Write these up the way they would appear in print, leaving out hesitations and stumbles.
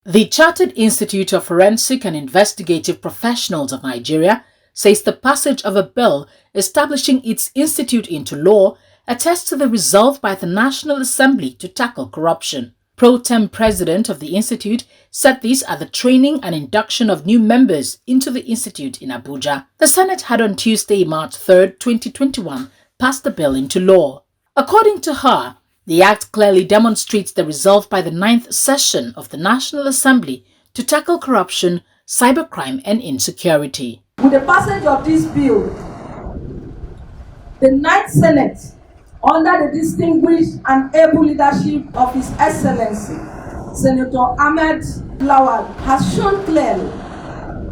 The Chartered Institute of Forensic and Investigative Professionals of Nigeria says the passage of a bill establishing its institute into law attests to the resolve by the National Assembly to tackle corruption. Pro-tem president of the institute said this at the training and induction of new members into the institute in Abuja. The Senate had on Tuesday, March 3, 2021, passed the bill into law. According to her, the act clearly demonstrates the resolve by the 9th session of the National Assembly to tackle corruption, cybercrime and insecurity. With the passage of this bill, the 9th Senate, under the distinguished and able leadership of His Excellency, Senator Ahmed Lawal, has shown clearly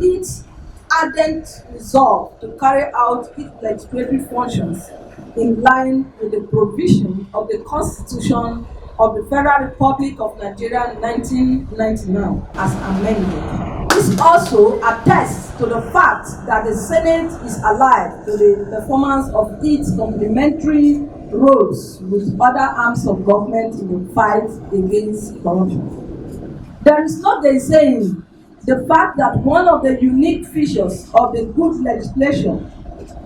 its ardent resolve to carry out its legislative functions in line with the provision of the Constitution of the Federal Republic of Nigeria in 1999 as amended. This also attests to the fact that the Senate is alive to the performance of its complementary roles with other arms of government in the fight against corruption. There is no gainsaying the fact that one of the unique features of the good legislation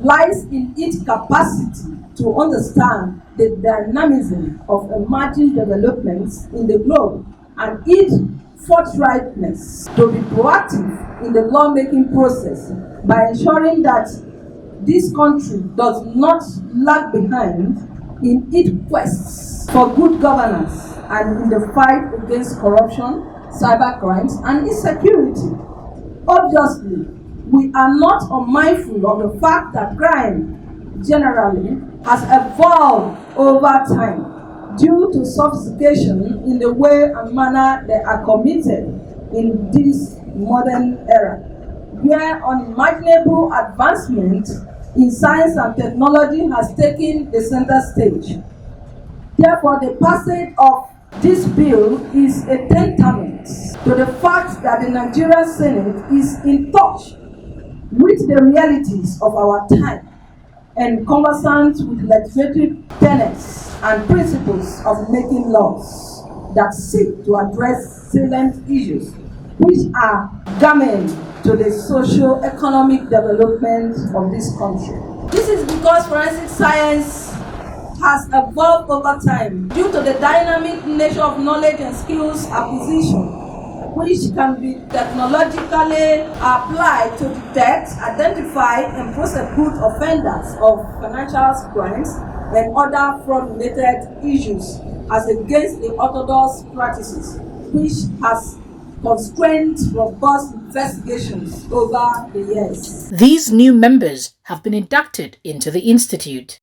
lies in its capacity to understand the dynamism of emerging developments in the globe and its forthrightness to be proactive in the lawmaking process by ensuring that this country does not lag behind in its quests for good governance and in the fight against corruption, cybercrimes, and insecurity. Obviously, we are not unmindful of the fact that crime generally has evolved over time due to sophistication in the way and manner they are committed in this modern era, where unimaginable advancement in science and technology has taken the center stage. Therefore, the passage of this bill is a testament to the fact that the Nigerian Senate is in touch with the realities of our time and conversant with legislative tenets and principles of making laws that seek to address salient issues which are germane to the socio-economic development of this country. This is because forensic science has evolved over time due to the dynamic nature of knowledge and skills acquisition, which can be technologically applied to detect, identify, and prosecute offenders of financial crimes and other fraud-related issues as against the orthodox practices, which has constrained robust investigations over the years. These new members have been inducted into the institute.